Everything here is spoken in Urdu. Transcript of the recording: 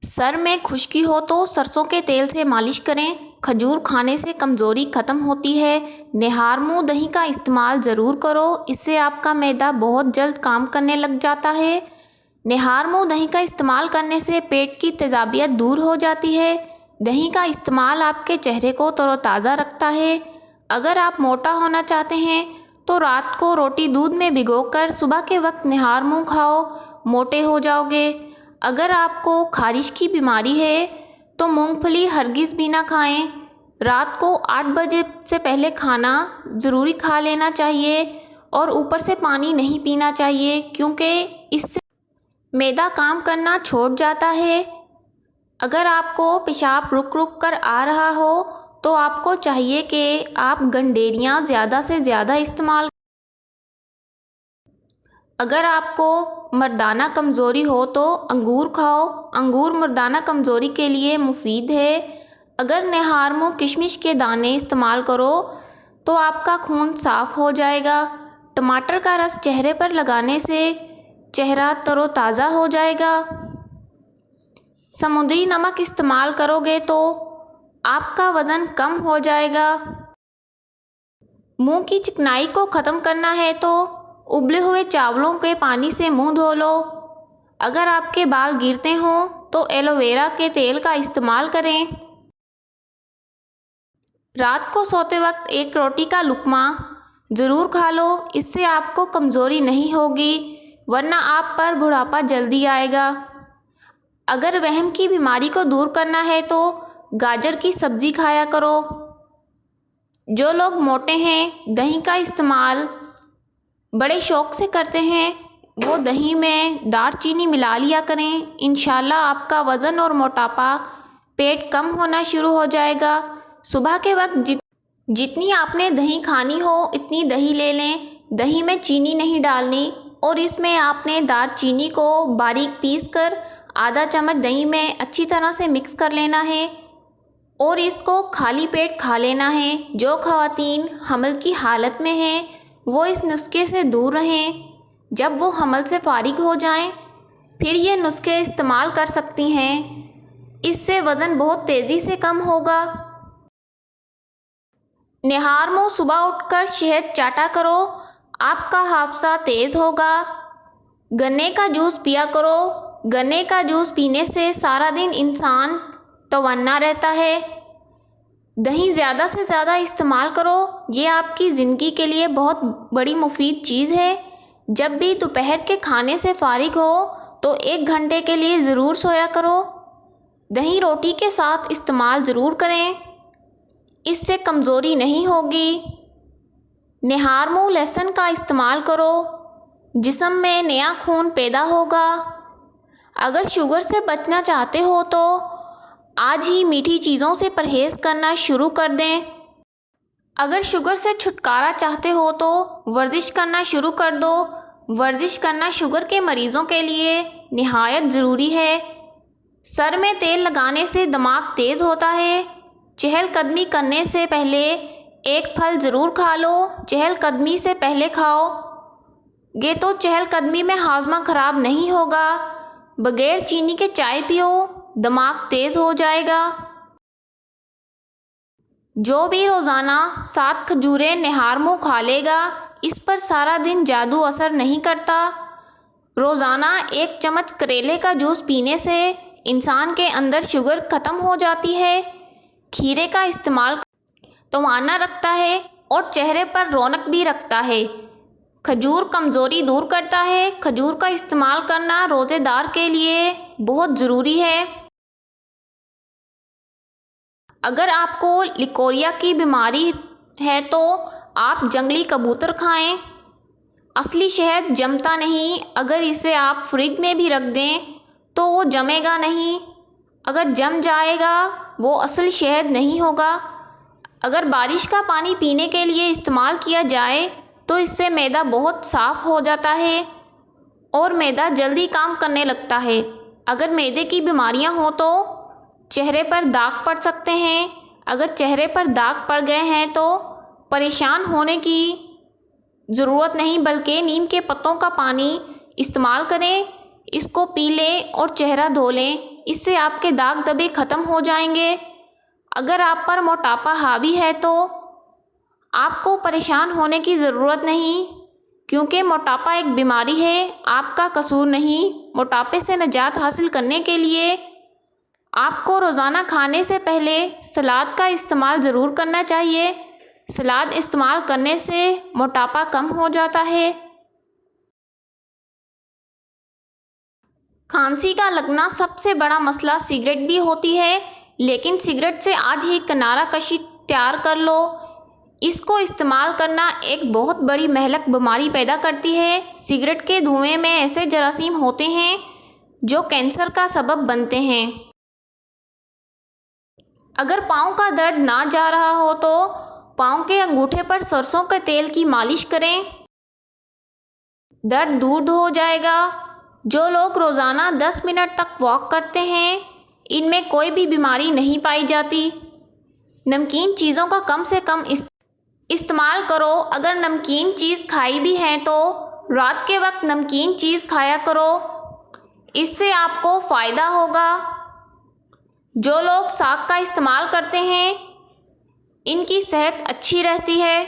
سر میں خشکی ہو تو سرسوں کے تیل سے مالش کریں۔ کھجور کھانے سے کمزوری ختم ہوتی ہے۔ نہار منہ دہی کا استعمال ضرور کرو، اس سے آپ کا معدہ بہت جلد کام کرنے لگ جاتا ہے۔ نہار منہ دہی کا استعمال کرنے سے پیٹ کی تیزابیت دور ہو جاتی ہے۔ دہی کا استعمال آپ کے چہرے کو تر و تازہ رکھتا ہے۔ اگر آپ موٹا ہونا چاہتے ہیں تو رات کو روٹی دودھ میں بھگو کر صبح کے وقت نہار منہ کھاؤ، موٹے ہو جاؤ گے۔ اگر آپ کو خارش کی بیماری ہے تو مونگ پھلی ہرگز بھی نہ کھائیں۔ رات کو 8 بجے سے پہلے کھانا ضروری کھا لینا چاہیے اور اوپر سے پانی نہیں پینا چاہیے، کیونکہ اس سے معدہ کام کرنا چھوڑ جاتا ہے۔ اگر آپ کو پیشاب رک رک کر آ رہا ہو تو آپ کو چاہیے کہ آپ گنڈیریاں زیادہ سے زیادہ استعمال کریں۔ اگر آپ کو مردانہ کمزوری ہو تو انگور کھاؤ۔ انگور مردانہ کمزوری کے لیے مفید ہے۔ اگر نہار منہ کشمش کے دانے استعمال کرو تو آپ کا خون صاف ہو جائے گا۔ ٹماٹر کا رس چہرے پر لگانے سے چہرہ تر و تازہ ہو جائے گا۔ سمندری نمک استعمال کرو گے تو آپ کا وزن کم ہو جائے گا۔ منہ کی چکنائی کو ختم کرنا ہے تو ابلے ہوئے چاولوں کے پانی سے منہ دھو لو۔ اگر آپ کے بال گرتے ہوں تو ایلو ویرا کے تیل کا استعمال کریں۔ رات کو سوتے وقت ایک روٹی کا لقمہ ضرور کھا لو، اس سے آپ کو کمزوری نہیں ہوگی، ورنہ آپ پر بڑھاپا جلدی آئے گا۔ اگر وہم کی بیماری کو دور کرنا ہے تو گاجر کی سبزی کھایا کرو۔ جو لوگ موٹے ہیں دہی کا استعمال بڑے شوق سے کرتے ہیں، وہ دہی میں دار چینی ملا لیا کریں۔ انشاءاللہ آپ کا وزن اور موٹاپا پیٹ کم ہونا شروع ہو جائے گا۔ صبح کے وقت جتنی آپ نے دہی کھانی ہو اتنی دہی لے لیں۔ دہی میں چینی نہیں ڈالنی اور اس میں آپ نے دار چینی کو باریک پیس کر آدھا چمچ دہی میں اچھی طرح سے مکس کر لینا ہے اور اس کو خالی پیٹ کھا لینا ہے۔ جو خواتین حمل کی حالت میں ہیں وہ اس نسخے سے دور رہیں۔ جب وہ حمل سے فارغ ہو جائیں پھر یہ نسخے استعمال کر سکتی ہیں، اس سے وزن بہت تیزی سے کم ہوگا۔ نہار منہ صبح اٹھ کر شہد چاٹا کرو، آپ کا حافظہ تیز ہوگا۔ گنے کا جوس پیا کرو، گنے کا جوس پینے سے سارا دن انسان توانا رہتا ہے۔ دہی زیادہ سے زیادہ استعمال کرو، یہ آپ کی زندگی کے لیے بہت بڑی مفید چیز ہے۔ جب بھی دوپہر کے کھانے سے فارغ ہو تو 1 گھنٹے کے لیے ضرور سویا کرو۔ دہی روٹی کے ساتھ استعمال ضرور کریں، اس سے کمزوری نہیں ہوگی۔ نہار منہ لہسن کا استعمال کرو، جسم میں نیا خون پیدا ہوگا۔ اگر شوگر سے بچنا چاہتے ہو تو آج ہی میٹھی چیزوں سے پرہیز کرنا شروع کر دیں۔ اگر شوگر سے چھٹکارا چاہتے ہو تو ورزش کرنا شروع کر دو۔ ورزش کرنا شوگر کے مریضوں کے لیے نہایت ضروری ہے۔ سر میں تیل لگانے سے دماغ تیز ہوتا ہے۔ چہل قدمی کرنے سے پہلے ایک پھل ضرور کھا لو۔ چہل قدمی سے پہلے کھاؤ گے تو چہل قدمی میں ہاضمہ خراب نہیں ہوگا۔ بغیر چینی کے چائے پیو، دماغ تیز ہو جائے گا۔ جو بھی روزانہ 7 کھجوریں نہار منہ کھا لے گا اس پر سارا دن جادو اثر نہیں کرتا۔ روزانہ 1 چمچ کریلے کا جوس پینے سے انسان کے اندر شوگر ختم ہو جاتی ہے۔ کھیرے کا استعمال توانا رکھتا ہے اور چہرے پر رونق بھی رکھتا ہے۔ کھجور کمزوری دور کرتا ہے۔ کھجور کا استعمال کرنا روزے دار کے لیے بہت ضروری ہے۔ اگر آپ کو لیکوریا کی بیماری ہے تو آپ جنگلی کبوتر کھائیں۔ اصلی شہد جمتا نہیں، اگر اسے آپ فریج میں بھی رکھ دیں تو وہ جمے گا نہیں۔ اگر جم جائے گا وہ اصل شہد نہیں ہوگا۔ اگر بارش کا پانی پینے کے لیے استعمال کیا جائے تو اس سے معدہ بہت صاف ہو جاتا ہے اور معدہ جلدی کام کرنے لگتا ہے۔ اگر معدے کی بیماریاں ہوں تو چہرے پر داغ پڑ سکتے ہیں۔ اگر چہرے پر داغ پڑ گئے ہیں تو پریشان ہونے کی ضرورت نہیں، بلکہ نیم کے پتوں کا پانی استعمال کریں، اس کو پی لیں اور چہرہ دھو لیں۔ اس سے آپ کے داغ دھبے ختم ہو جائیں گے۔ اگر آپ پر موٹاپا حاوی ہے تو آپ کو پریشان ہونے کی ضرورت نہیں، کیونکہ موٹاپا ایک بیماری ہے، آپ کا قصور نہیں۔ موٹاپے سے نجات حاصل کرنے کے لیے آپ کو روزانہ کھانے سے پہلے سلاد کا استعمال ضرور کرنا چاہیے۔ سلاد استعمال کرنے سے موٹاپا کم ہو جاتا ہے۔ کھانسی کا لگنا سب سے بڑا مسئلہ سگریٹ بھی ہوتی ہے، لیکن سگریٹ سے آج ہی کنارہ کشی اختیار کر لو۔ اس کو استعمال کرنا ایک بہت بڑی مہلک بیماری پیدا کرتی ہے۔ سگریٹ کے دھوئیں میں ایسے جراثیم ہوتے ہیں جو کینسر کا سبب بنتے ہیں۔ اگر پاؤں کا درد نہ جا رہا ہو تو پاؤں کے انگوٹھے پر سرسوں کے تیل کی مالش کریں، درد دور ہو جائے گا۔ جو لوگ روزانہ 10 منٹ تک واک کرتے ہیں، ان میں کوئی بھی بیماری نہیں پائی جاتی۔ نمکین چیزوں کا کم سے کم استعمال کرو۔ اگر نمکین چیز کھائی بھی ہے تو رات کے وقت نمکین چیز کھایا کرو، اس سے آپ کو فائدہ ہوگا۔ جو لوگ ساگ کا استعمال کرتے ہیں، ان کی صحت اچھی رہتی ہے۔